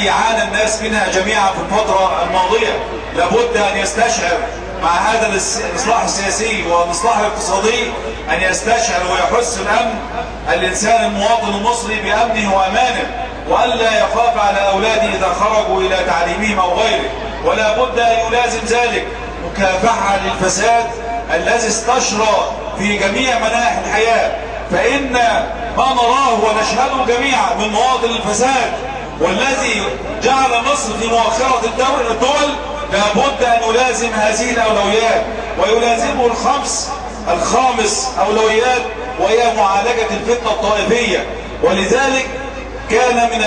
يعاني الناس منها جميعا في الفترة الماضية. لابد أن يستشعر مع هذا الإصلاح السياسي والإصلاح الاقتصادي أن يستشعر ويحس الأمن الإنسان المواطن المصري بأمنه وأمانه، وألا يخاف على أولاده إذا خرجوا إلى تعليمهم أو غيره. ولا بد أن يلازم ذلك مكافحة للفساد الذي استشرى في جميع مناحي الحياة. فإن ما نراه ونشهده جميعا من مواطن الفساد والذي جعل مصر في مؤخرة الدول لابد أن يلازم هذه الأولويات، ويلازمه الخامس أولويات، وهي معالجة الفتنة الطائفية. ولذلك كان من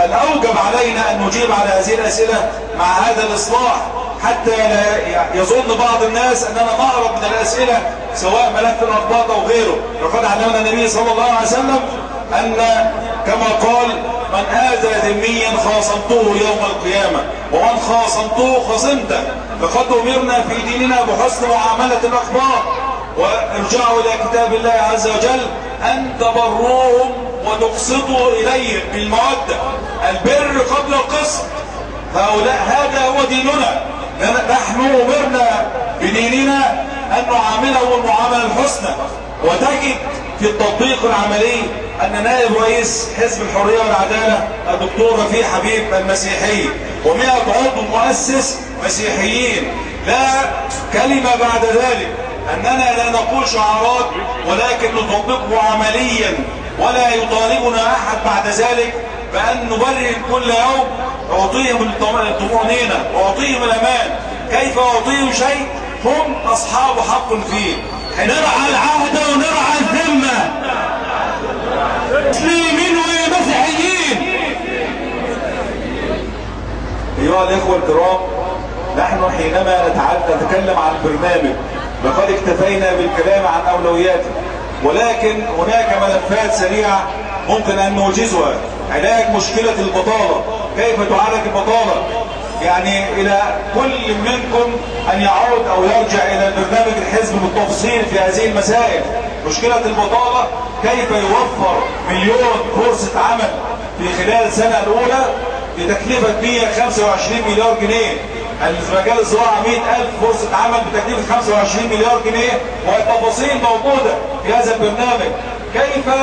الأوجب علينا أن نجيب على هذه الأسئلة مع هذا الإصلاح، حتى لا يظن بعض الناس أننا نهرب من الأسئلة سواء ملف الأرباط أو غيره. وقد علمنا النبي صلى الله عليه وسلم أن كما قال: من آذى ذميا خاصمته يوم القيامة، ومن خاصمته خصمته. فقد أمرنا في ديننا بحسن معاملة الأخبار، وارجعوا إلى كتاب الله عز وجل أن تبروهم وتقسطوا إليهم بالمودة، البر قبل القسط. هذا هو ديننا. نحن أمرنا بديننا أن نعامله المعاملة الحسنى. وتجد في التطبيق العملي أن نائب رئيس حزب الحرية والعدالة الدكتور رفيع حبيب المسيحي و100 عضو مؤسس مسيحيين، لا كلمة بعد ذلك أننا لا نقول شعارات ولكن نطبقه عمليا. ولا يطالبنا أحد بعد ذلك بأن نبرر كل يوم أعطيهم الطمأنينة وأعطيهم الأمان. كيف أعطيهم شيء هم أصحاب حق فيه؟ نرعى العهد ونرعى الذمة، مسلمين ومسيحيين. أيها الإخوة الكرام، نحن حينما نتكلم عن برنامج لقد اكتفينا بالكلام عن أولوياته، ولكن هناك ملفات سريعة ممكن أن نوجزها. علاج مشكلة البطالة، كيف تعالج البطالة؟ يعني إلى كل منكم أن يعود أو يرجع إلى برنامج الحزب بالتفصيل في هذه المسائل. مشكلة البطالة، كيف يوفر 1,000,000 فرصة عمل في خلال السنة الأولى بتكلفة 125 مليار جنيه. المجال الزراعة 100,000 فرصة عمل بتكلفة 25 مليار جنيه، والتفاصيل موجودة في هذا البرنامج. كيف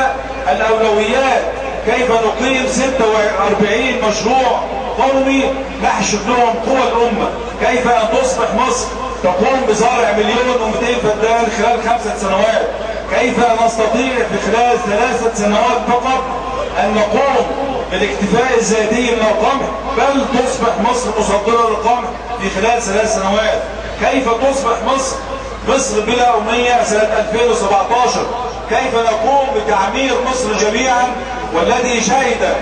الأولويات؟ كيف نقيم 46 مشروع قومي نحشد لهم قوى الأمة؟ كيف أن تصبح مصر تقوم بزرع 1,200,000 فدان خلال 5 سنوات؟ كيف نستطيع في خلال 3 سنوات فقط أن نقوم بالاكتفاء الذاتي من القمح، بل تصبح مصر مصدرة للقمح في خلال 3 سنوات؟ كيف تصبح مصر بلا أمية سنة 2017؟ كيف نقوم بتعمير مصر جميعا، والذي شهد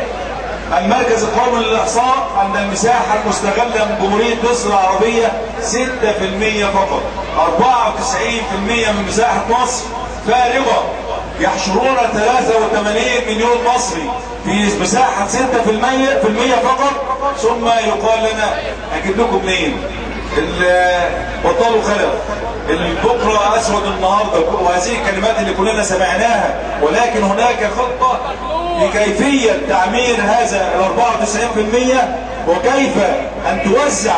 المركز القومي للإحصاء أن المساحة المستغلة من جمهورية مصر العربية 6% فقط. 94% من مساحة مصر فارغة. يحشرون 83 مليون مصري في مساحة 6% فقط، ثم يقال لنا أجيب لكم منين؟ بطلوا خلف، بكرة أسود النهاردة، وهذه الكلمات اللي كلنا سمعناها. ولكن هناك خطة لكيفية تعمير هذا 94%، وكيف أن توزع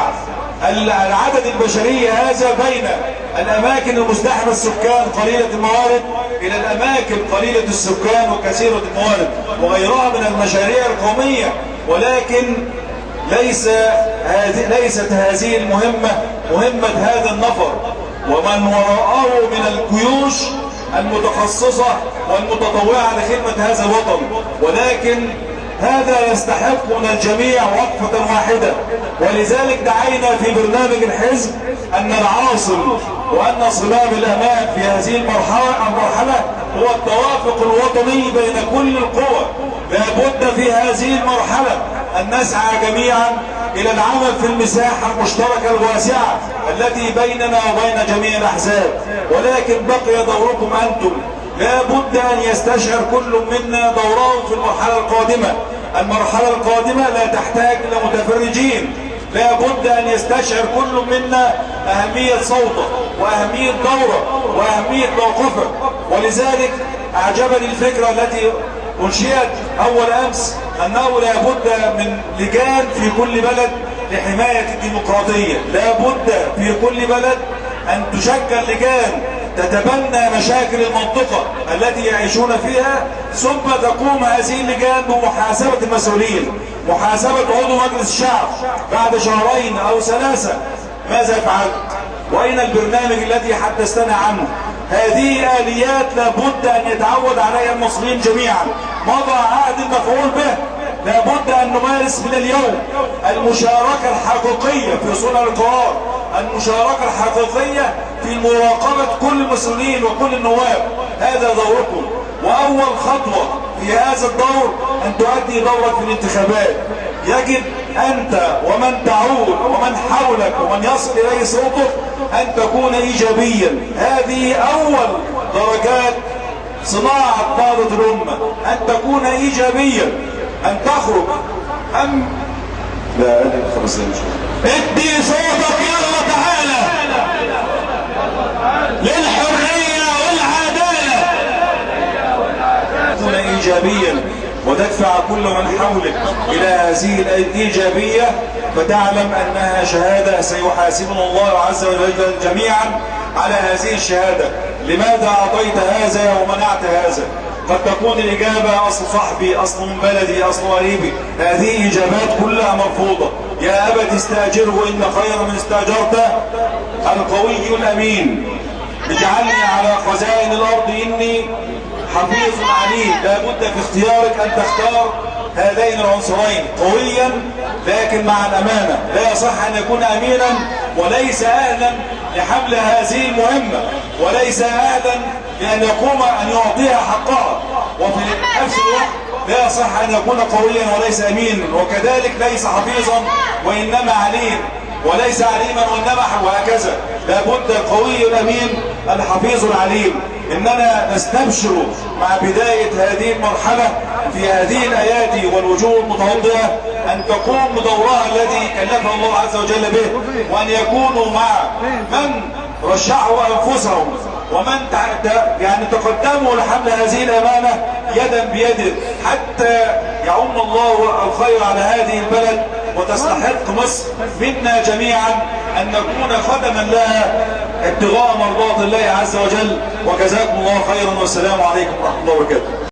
العدد البشري هذا بين الأماكن المزدحمة السكان قليلة الموارد إلى الأماكن قليلة السكان وكثيرة الموارد، وغيرها من المشاريع القومية. ولكن ليست هذه المهمة مهمة هذا النفر ومن وراءه من الجيوش المتخصصة والمتطوعة لخدمة هذا الوطن، ولكن هذا يستحق من الجميع وقفة واحدة. ولذلك دعينا في برنامج الحزب أن العاصم وأن صمام الأمان في هذه المرحلة هو التوافق الوطني بين كل القوى. لابد في هذه المرحلة أن نسعى جميعا إلى العمل في المساحة المشتركة الواسعة التي بيننا وبين جميع الأحزاب. ولكن بقي دوركم أنتم. لا بد أن يستشعر كل منا دوره في المرحلة القادمة. المرحلة القادمة لا تحتاج إلى متفرجين. لا بد أن يستشعر كل منا أهمية صوته وأهمية دوره وأهمية موقفه. ولذلك أعجبني الفكرة التي أنشئت أول أمس أنه لا بد من لجان في كل بلد لحماية الديمقراطية. لا بد في كل بلد أن تشكل لجان تتبنى مشاكل المنطقة التي يعيشون فيها، ثم تقوم هذه اللجان بمحاسبة المسؤولين، محاسبة عضو مجلس الشعب بعد شهرين أو 3. ماذا فعلت؟ وأين البرنامج الذي حدثتنا عنه؟ هذه آليات لابد أن يتعود عليها المصريين جميعا. مضى عهد المفعول به. لابد أن نمارس من اليوم المشاركة الحقيقية في صنع القرار، المشاركة الحقيقية في مراقبة كل المسؤولين وكل النواب. هذا دوركم، وأول خطوة في هذا الدور أن تؤدي دورك في الانتخابات. يجب أنت ومن تعود ومن حولك ومن يصل إليه صوتك أن تكون إيجابيا. هذه أول درجات صناعة نهضة الأمة، أن تكون إيجابيا، أن تخرج لا أدري خمس ادي صوتك، يلا تعالى للحرية والعدالة. تكون إيجابيا وتدفع كل من حولك إلى هذه الإيجابية، فتعلم أنها شهادة سيحاسبنا الله عز وجل جميعا على هذه الشهادة. لماذا أعطيت هذا ومنعت هذا؟ قد تكون الإجابة أصل صاحبي، أصل من بلدي، أصل قريبي. هذه إجابات كلها مرفوضة. يا أبت استأجره إن خير من استأجرته القوي الأمين. اجعلني على خزائن الأرض إني حفيظ عليم. لا بد في اختيارك أن تختار هذين العنصرين، قويا لكن مع الأمانة. لا يصح أن يكون أمينا وليس أهلا لحمل هذه المهمة، وليس أهلا لأن يقوم أن يعطيها حقها. وفي نفس الوقت لا يصح أن يكون قويا وليس أمينا، وكذلك ليس حفيظا وإنما عليم، وليس عليما وإنما وهكذا. لا بد القوي الأمين الحفيظ العليم. إننا نستبشر مع بداية هذه المرحلة في هذه الآيات والوجوه المتوضئة أن تقوم بدورها الذي كلفها الله عز وجل به، وأن يكونوا مع من رشحوا أنفسهم ومن يعني تقدموا لحمل هذه الأمانة يدا بيد، حتى يعم الله الخير على هذه البلد وتستحق مصر منا جميعا أن نكون خدما لها ابتغاء مرضات الله عز وجل. وجزاكم الله خيرا، والسلام عليكم ورحمة الله وبركاته.